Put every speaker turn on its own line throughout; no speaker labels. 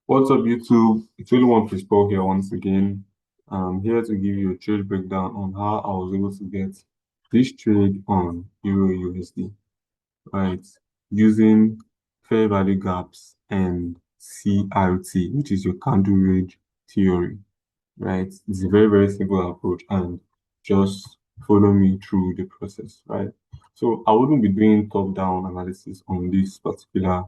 What's up, YouTube? It's only one Paul here once again. I'm here to give you a trade breakdown on how I was able to get this trade on Euro USD, right? Using fair value gaps and CRT, which is your candle range theory, right? It's a very, very simple approach, and just follow me through the process, right? So I wouldn't be doing top-down analysis on this particular,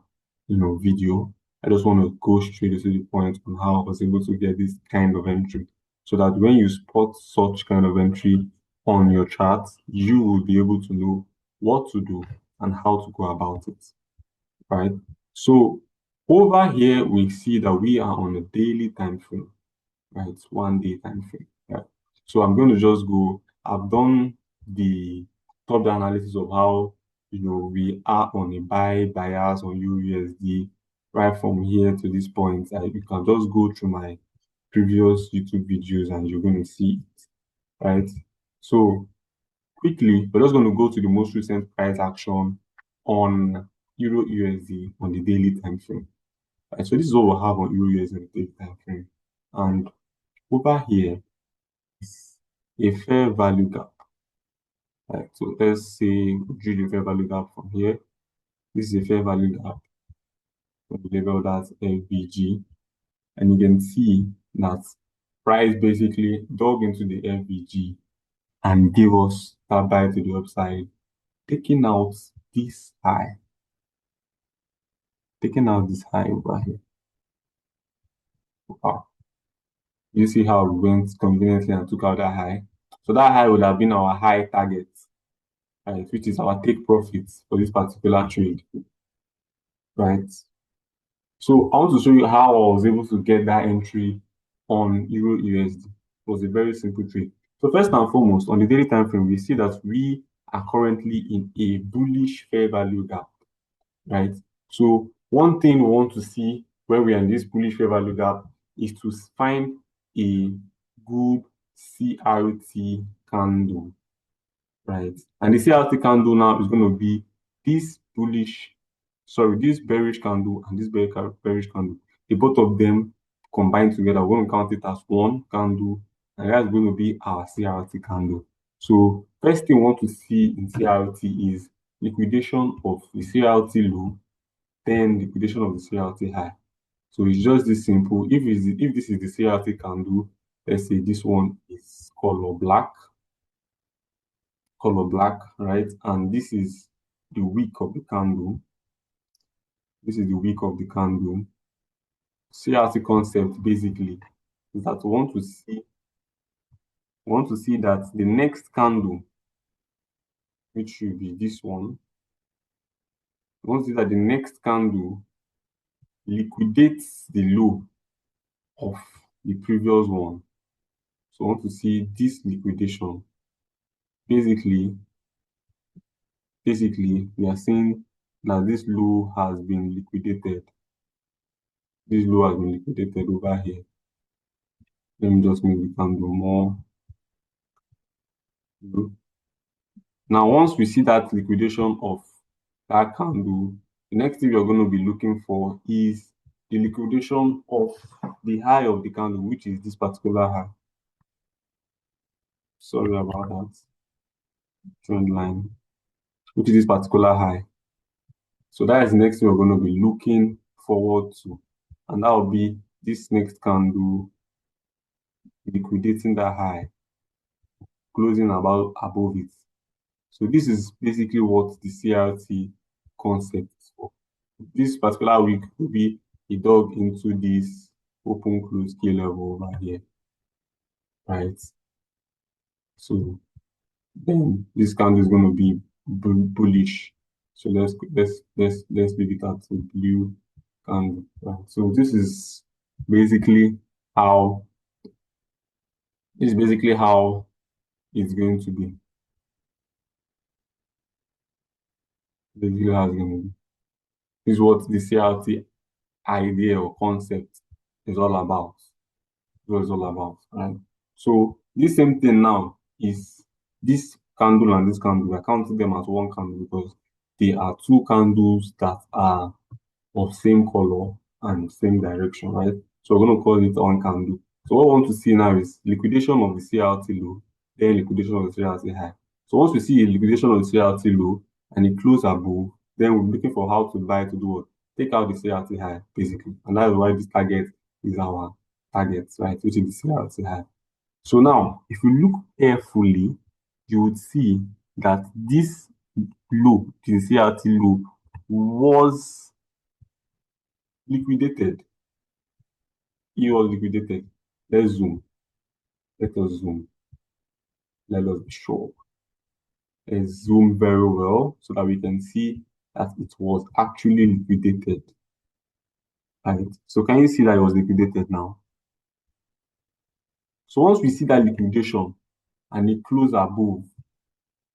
video. I just want to go straight to the point on how I was able to get this kind of entry, so that when you spot such kind of entry on your chart, you will be able to know what to do and how to go about it, right? So over here, we see that we are on a daily time frame, right? 1 day time frame. Right. So I'm going to just go. I've done the top down analysis of how we are on a buy bias on USD right from here to this point. You can just go through my previous YouTube videos and you're going to see it, right? So quickly, we're just going to go to the most recent price action on Euro USD on the daily time frame. Right? So this is what we have on Euro USD on the daily time frame. And over here is a fair value gap. Right? So let's say we drew the fair value gap from here. This is a fair value gap. We label that FVG. And you can see that price basically dug into the FVG and gave us that buy to the upside, taking out this high. Taking out this high over here. Wow. You see how we went conveniently and took out that high. So that high would have been our high target, right, which is our take profits for this particular trade, right? So I want to show you how I was able to get that entry on Euro USD. It was a very simple trade. So first and foremost, on the daily time frame, we see that we are currently in a bullish fair value gap, right? So one thing we want to see when we are in this bullish fair value gap is to find a good CRT candle, right? And the CRT candle now is going to be this this bearish candle and this bearish candle. The both of them combined together, we're going to count it as one candle, and that's going to be our CRT candle. So first thing we want to see in CRT is liquidation of the CRT low, then liquidation of the CRT high. So it's just this simple. If this is the CRT candle, let's say this one is color black, right? And this is the wick of the candle. This is the wick of the candle. CRT concept basically is that we want to see that the next candle, which should be this one, we want to see that the next candle liquidates the low of the previous one. So I want to see this liquidation. Basically, we are saying that this low has been liquidated. This low has been liquidated over here. Let me just make the candle more blue. Now, once we see that liquidation of that candle, the next thing you're going to be looking for is the liquidation of the high of the candle, which is this particular high. Sorry about that. Trend line, which is this particular high. So that is the next thing we're going to be looking forward to. And that will be this next candle liquidating that high, closing above it. So this is basically what the CRT concept is for. This particular week will be a dug into this open close key level over here, right? So then this candle is going to be bullish. So let's leave it at a blue candle. Right? So this is basically how it's going to be. Basically how it's going to be. This is what the CRT idea or concept is all about. What it's all about, right? So this same thing now is this candle and this candle. We're counting them as one candle because they are two candles that are of same color and same direction, right? So we're going to call it on candle. So what we want to see now is liquidation of the CRT low, then liquidation of the CRT high. So once we see a liquidation of the CRT low and it close above, then we're looking for how to buy to do what? Take out the CRT high, basically. And that's why this target is our target, right? Which is the CRT high. So now, if you look carefully, you would see that this low, the CRT low, was liquidated. It was liquidated. Let's zoom. Let us zoom. Let us be sure. Let's zoom very well so that we can see that it was actually liquidated. Right. So can you see that it was liquidated now? So once we see that liquidation and it closed above,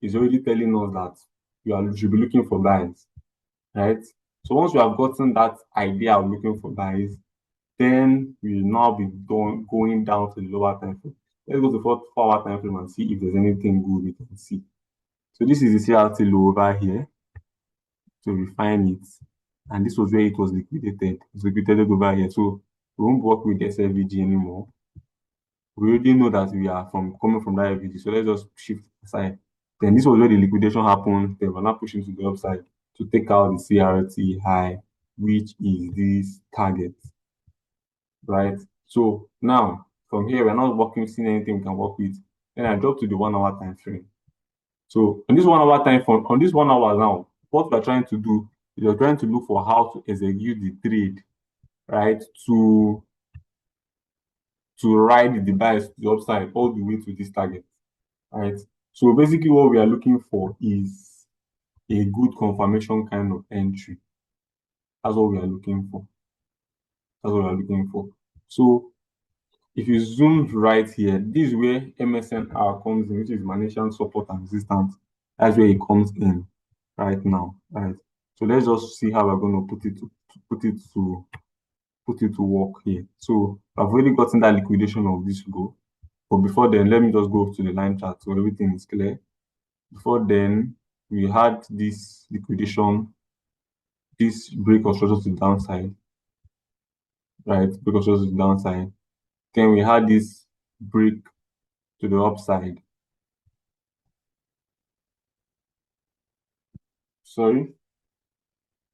it's already telling us that you should be looking for buys, right? So once we have gotten that idea of looking for buys, then we will now be going down to the lower time frame. Let's go to 4 hour time frame and see if there's anything good we can see. So this is the CRT low over here to refine it. And this was where it was liquidated. It's liquidated over here. So we won't work with this FVG anymore. We already know that we are coming from that FVG. So let's just shift aside. Then this was where the liquidation happened. Then we're now pushing to the upside to take out the CRT high, which is this target, right? So now from here, we're not working, seeing anything we can work with. Then I drop to the 1 hour time frame. So on this 1 hour time frame, on this 1 hour now, what we're trying to do is we're trying to look for how to execute the trade, right? To ride the bias to the upside all the way to this target, right? So basically what we are looking for is a good confirmation kind of entry. That's what we are looking for. That's what we are looking for. So if you zoom right here, this is where MSNR comes in, which is Malaysian support and resistance. That's where it comes in right now, right? So let's just see how we're going to put it to work here. So I've already gotten that liquidation of this low, but before then, let me just go to the line chart so everything is clear. Before then, we had this liquidation, this break of structure to the downside, right? Break of structure to the downside. Then we had this break to the upside. Sorry.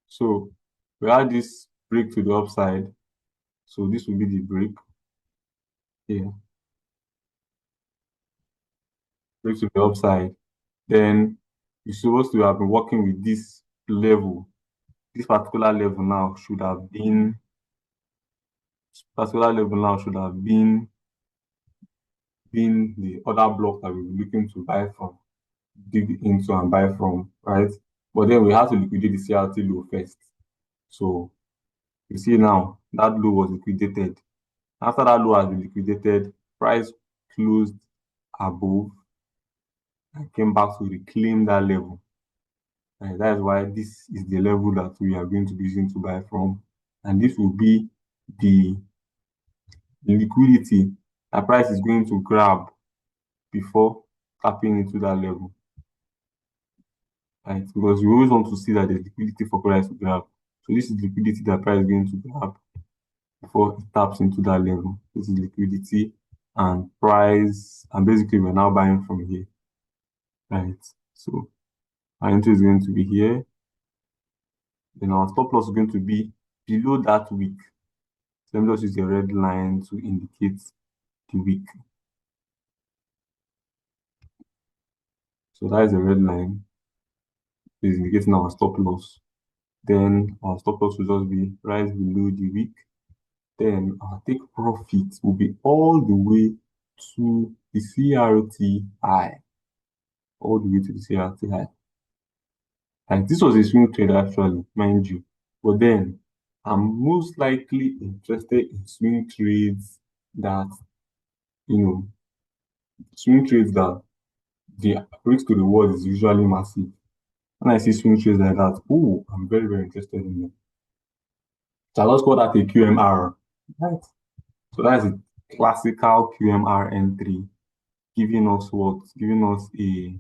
So we had this break to the upside. So this will be the break here. Break to the upside. Then you're supposed to have been working with this level. This particular level now should have been the other block that we were looking to buy from, dig into and buy from, right? But then we have to liquidate the CRT low first. So you see now that low was liquidated. After that low has been liquidated, price closed above and came back to reclaim that level. And that is why this is the level that we are going to be using to buy from. And this will be the liquidity that price is going to grab before tapping into that level. Right? Because we always want to see that there's liquidity for price to grab. So this is liquidity that price is going to grab before it taps into that level. This is liquidity and price, and basically we're now buying from here. Right. So our entry is going to be here. Then our stop loss is going to be below that wick. So let me just use the red line to indicate the wick. So that is the red line. Is indicating our stop loss. Then our stop loss will just be right below the wick. Then our take profit will be all the way to the CRT high. All the way to the CRT high. And this was a swing trade actually, mind you. But then I'm most likely interested in swing trades that, swing trades that the risk to reward is usually massive. When I see swing trades like that, oh, I'm very, very interested in them. So let's call that a QMR, right? So that's a classical QMR entry, giving us what? Giving us a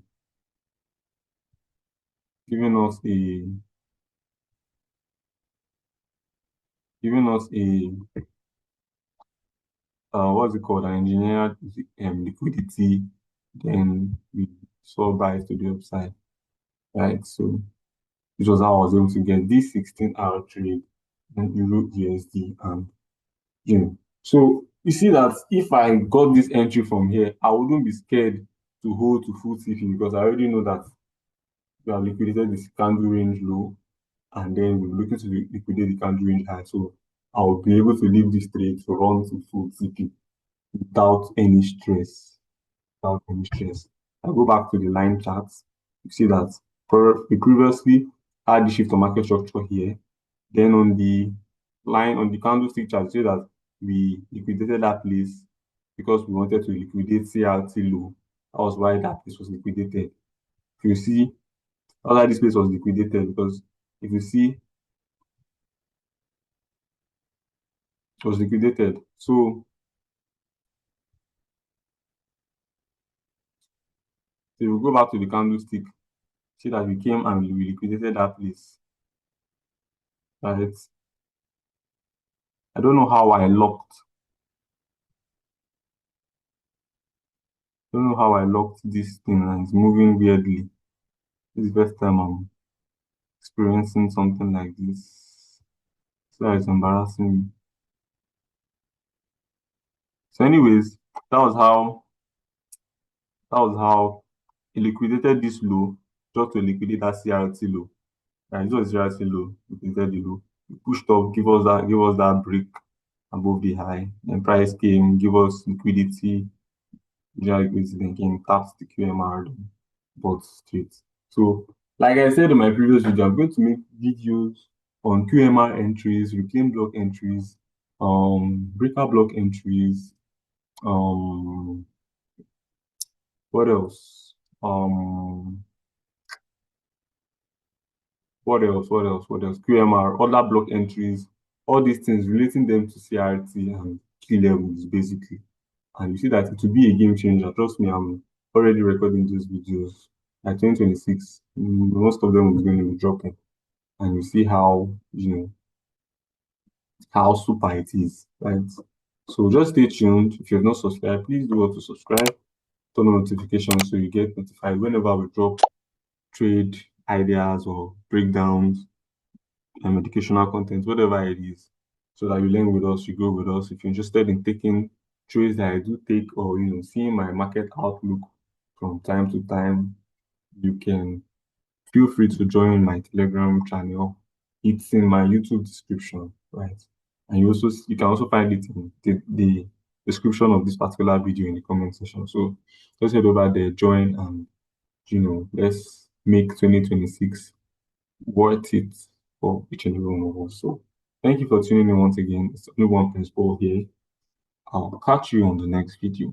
giving us a what's it called, an engineered liquidity. Then we saw buys to the upside, right? So which was how I was able to get this 16-hour trade in Euro USD. And so you see that if I got this entry from here, I wouldn't be scared to hold to full TP because I already know that we have liquidated this candle range low, and then we're looking to liquidate the candle range high. So I will be able to leave this trade to run to full TP without any stress. Without any stress. I go back to the line charts. You see that we previously had the shift of market structure here. Then on the line, on the candlestick chart, you see that we liquidated that place because we wanted to liquidate CRT low. That was why that place was liquidated. If you see, all this place was liquidated because if you see, it was liquidated. So if we go back to the candlestick, see that we came and we liquidated that place. Right? I don't know how I locked. Don't know how I locked this thing and it's moving weirdly. This is the first time I'm experiencing something like this. So it's embarrassing me. So, anyways, that was how he liquidated this low just to liquidate that CRT low. And this was CRT low, liquidated the low. He pushed up, give us that break above the high. Then price came, give us liquidity, liquidity, then came tapped the QMR, bought straight. So, like I said in my previous video, I'm going to make videos on QMR entries, reclaim block entries, breaker block entries, um, what else? What else? QMR, other block entries, all these things relating them to CRT and key levels, basically. And you see that it will be a game changer. Trust me, I'm already recording those videos. By 2026, most of them is going to be dropping. And you see how, how super it is, right? So just stay tuned. If you have not subscribed, please do want to subscribe, turn on notifications so you get notified whenever we drop trade ideas or breakdowns and educational content, whatever it is, so that you learn with us, you grow with us. If you're interested in taking trades that I do take, or seeing my market outlook from time to time, you can feel free to join my Telegram channel. It's in my YouTube description, right? And you can also find it in the description of this particular video in the comment section. So just head over there, join, and let's make 2026 worth it for each and every one of us. So thank you for tuning in once again. It's only one principle here. I'll catch you on the next video.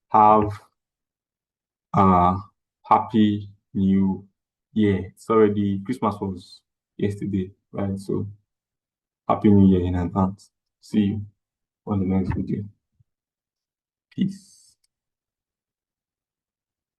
Have a happy new year. It's already Christmas was yesterday, right? So happy new year in advance. See you on the next video. Peace.